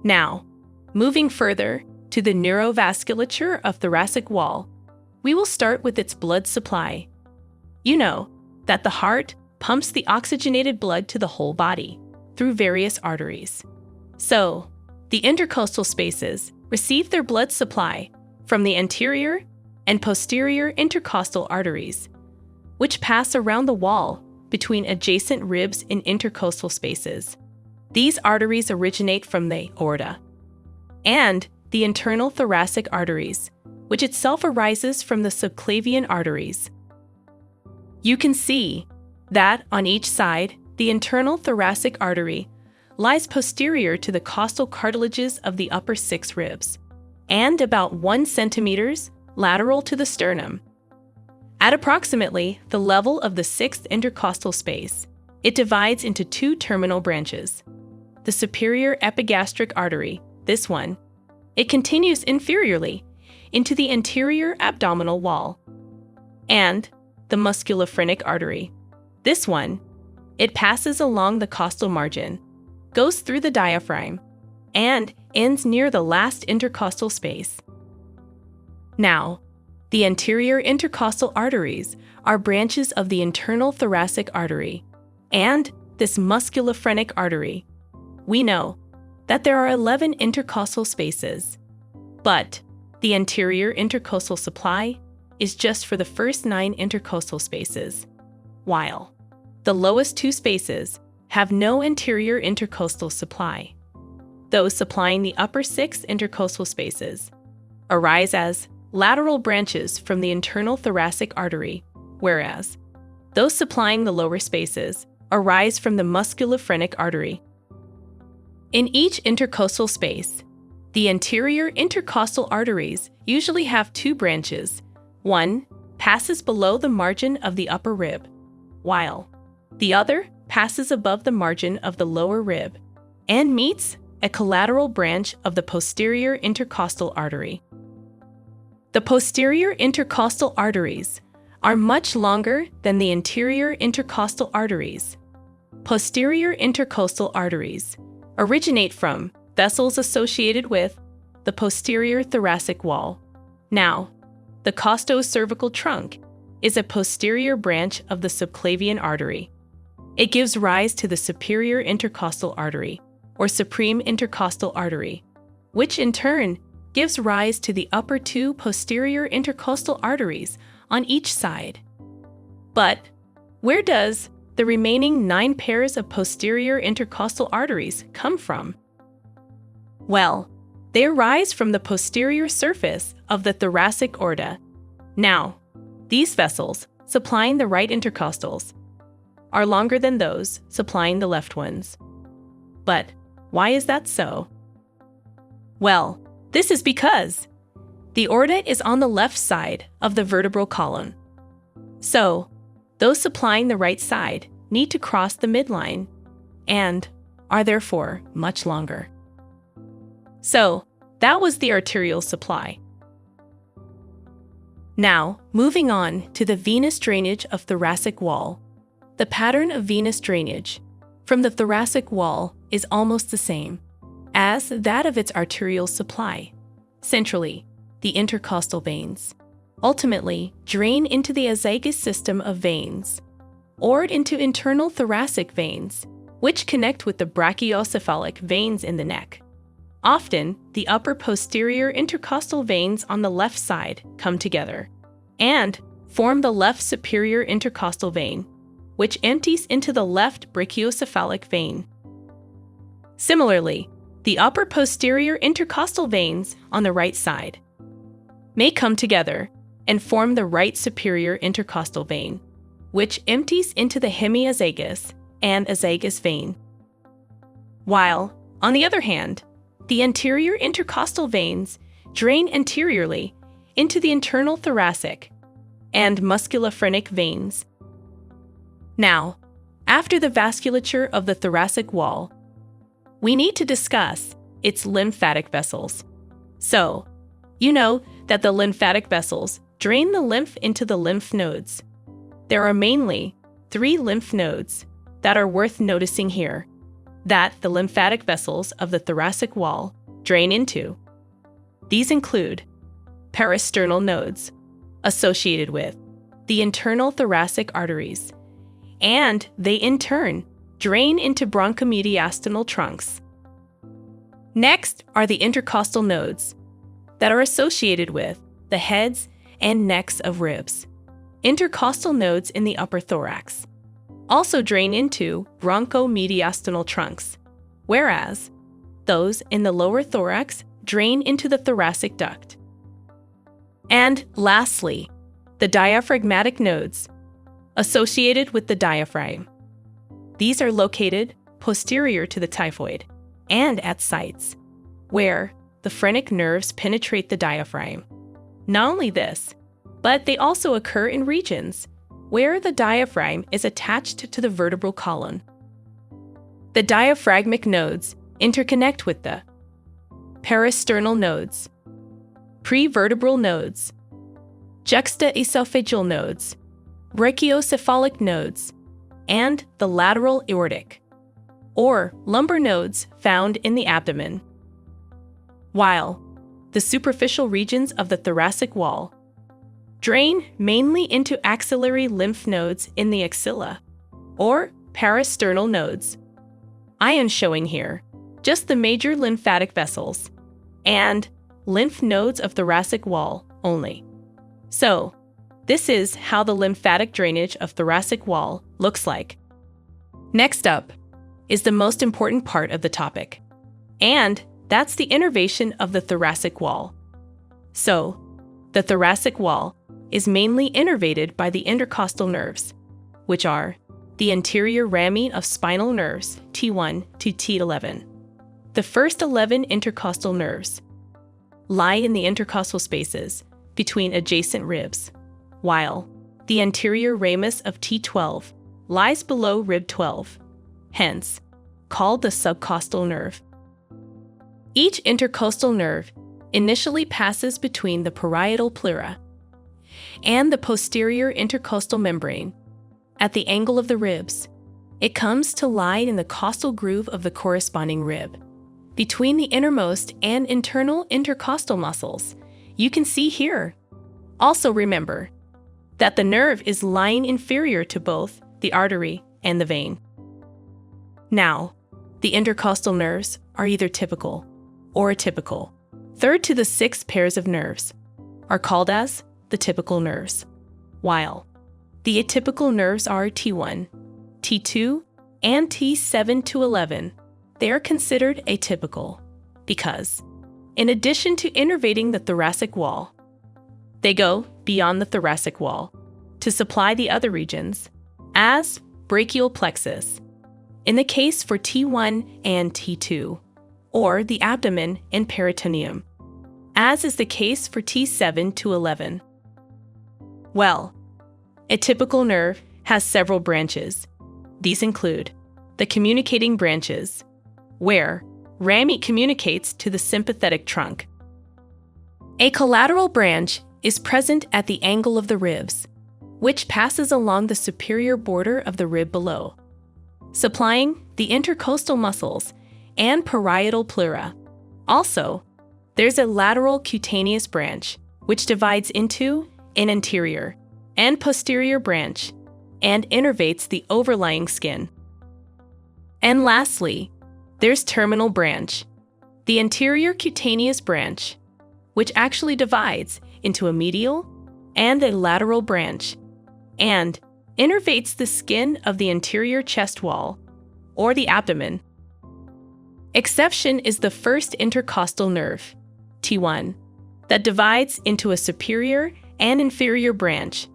Now, moving further to the neurovasculature of thoracic wall, we will start with its blood supply. You know that the heart pumps the oxygenated blood to the whole body through various arteries. So, the intercostal spaces receive their blood supply from the anterior and posterior intercostal arteries, which pass around the wall between adjacent ribs in intercostal spaces. These arteries originate from the aorta and the internal thoracic arteries, which itself arises from the subclavian arteries. You can see that on each side, the internal thoracic artery lies posterior to the costal cartilages of the upper 6 ribs and about 1 centimeter lateral to the sternum. At approximately the level of the 6th intercostal space, it divides into 2 terminal branches. The superior epigastric artery, this one, it continues inferiorly into the anterior abdominal wall. And the musculophrenic artery, this one, it passes along the costal margin, goes through the diaphragm, and ends near the last intercostal space. Now, the anterior intercostal arteries are branches of the internal thoracic artery and this musculophrenic artery. We know that there are 11 intercostal spaces, but the anterior intercostal supply is just for the first 9 intercostal spaces, while the lowest 2 spaces have no anterior intercostal supply. Those supplying the upper 6 intercostal spaces arise as lateral branches from the internal thoracic artery, whereas those supplying the lower spaces arise from the musculophrenic artery. In each intercostal space, the anterior intercostal arteries usually have 2 branches. One passes below the margin of the upper rib, while the other passes above the margin of the lower rib and meets a collateral branch of the posterior intercostal artery. The posterior intercostal arteries are much longer than the anterior intercostal arteries. Posterior intercostal arteries originate from vessels associated with the posterior thoracic wall. Now, the costocervical trunk is a posterior branch of the subclavian artery. It gives rise to the superior intercostal artery, or supreme intercostal artery, which in turn gives rise to the upper 2 posterior intercostal arteries on each side. But where does the remaining 9 pairs of posterior intercostal arteries come from? Well, they arise from the posterior surface of the thoracic aorta. Now, these vessels, supplying the right intercostals, are longer than those supplying the left ones. But why is that so? Well, this is because the aorta is on the left side of the vertebral column. So, those supplying the right side need to cross the midline and are therefore much longer. So, that was the arterial supply. Now, moving on to the venous drainage of thoracic wall. The pattern of venous drainage from the thoracic wall is almost the same as that of its arterial supply. Centrally, the intercostal veins ultimately drain into the azygous system of veins, or into internal thoracic veins, which connect with the brachiocephalic veins in the neck. Often, the upper posterior intercostal veins on the left side come together and form the left superior intercostal vein, which empties into the left brachiocephalic vein. Similarly, the upper posterior intercostal veins on the right side may come together and form the right superior intercostal vein, which empties into the hemiazygous and azygous vein. While, on the other hand, the anterior intercostal veins drain anteriorly into the internal thoracic and musculophrenic veins. Now, after the vasculature of the thoracic wall, we need to discuss its lymphatic vessels. So, you know that the lymphatic vessels drain the lymph into the lymph nodes. There are mainly 3 lymph nodes that are worth noticing here. that the lymphatic vessels of the thoracic wall drain into. These include peristernal nodes, associated with the internal thoracic arteries, and they in turn drain into bronchomediastinal trunks. Next are the intercostal nodes that are associated with the heads and necks of ribs. Intercostal nodes in the upper thorax also drain into bronchomediastinal trunks, whereas those in the lower thorax drain into the thoracic duct. And lastly, the diaphragmatic nodes associated with the diaphragm. These are located posterior to the typhoid and at sites where the phrenic nerves penetrate the diaphragm. Not only this, but they also occur in regions where the diaphragm is attached to the vertebral column. The diaphragmic nodes interconnect with the peristernal nodes, prevertebral nodes, juxtaesophageal nodes, brachiocephalic nodes, and the lateral aortic, or lumbar nodes found in the abdomen. While the superficial regions of the thoracic wall drain mainly into axillary lymph nodes in the axilla, or peristernal nodes. I am showing here just the major lymphatic vessels and lymph nodes of thoracic wall only. So, this is how the lymphatic drainage of thoracic wall looks like. Next up is the most important part of the topic, and that's the innervation of the thoracic wall. So, the thoracic wall is mainly innervated by the intercostal nerves, which are the anterior ramming of spinal nerves T1 to T11. The first 11 intercostal nerves lie in the intercostal spaces between adjacent ribs, while the anterior ramus of T12 lies below rib 12, hence called the subcostal nerve. Each intercostal nerve initially passes between the parietal pleura and the posterior intercostal membrane. At the angle of the ribs, it comes to lie in the costal groove of the corresponding rib, between the innermost and internal intercostal muscles you can see here. Also remember that the nerve is lying inferior to both the artery and the vein. Now, the intercostal nerves are either typical or atypical. Third to the 6 pairs of nerves are called as the typical nerves, while the atypical nerves are T1, T2, and T7 to 11. They are considered atypical because, in addition to innervating the thoracic wall, they go beyond the thoracic wall to supply the other regions, as brachial plexus, in the case for T1 and T2, or the abdomen and peritoneum, as is the case for T7 to 11. Well, a typical nerve has several branches. These include the communicating branches, where rami communicates to the sympathetic trunk. A collateral branch is present at the angle of the ribs, which passes along the superior border of the rib below, supplying the intercostal muscles and parietal pleura. Also, there's a lateral cutaneous branch, which divides into an anterior and posterior branch and innervates the overlying skin. And lastly, there's terminal branch, the anterior cutaneous branch, which actually divides into a medial and a lateral branch and innervates the skin of the anterior chest wall or the abdomen. Exception is the first intercostal nerve, T1, that divides into a superior and inferior branch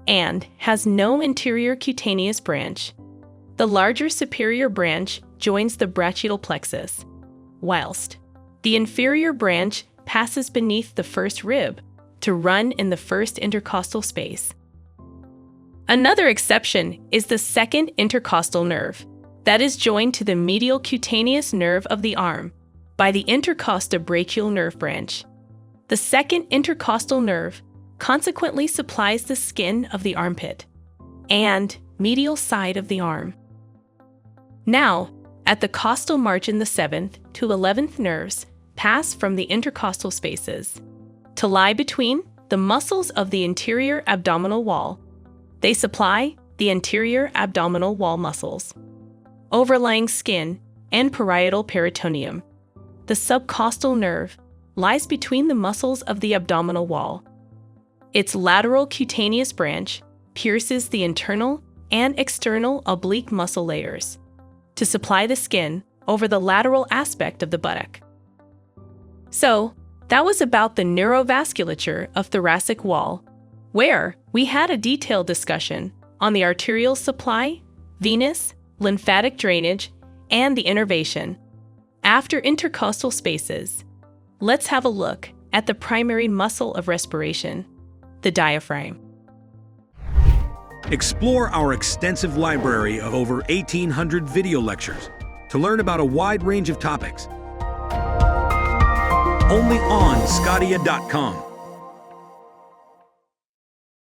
and has no anterior cutaneous branch. The larger superior branch joins the brachial plexus, whilst the inferior branch passes beneath the first rib to run in the first intercostal space. Another exception is the second intercostal nerve that is joined to the medial cutaneous nerve of the arm by the intercostobrachial nerve branch. The second intercostal nerve consequently supplies the skin of the armpit and medial side of the arm. Now, At the costal margin, the 7th to 11th nerves pass from the intercostal spaces to lie between the muscles of the interior abdominal wall. They supply the anterior abdominal wall muscles, overlying skin, and parietal peritoneum. The subcostal nerve lies between the muscles of the abdominal wall. Its lateral cutaneous branch pierces the internal and external oblique muscle layers to supply the skin over the lateral aspect of the buttock. So, that was about the neurovasculature of thoracic wall, where we had a detailed discussion on the arterial supply, venous, lymphatic drainage, and the innervation. After intercostal spaces, let's have a look at the primary muscle of respiration, the diaphragm. Explore our extensive library of over 1,800 video lectures to learn about a wide range of topics. Only on sqadia.com.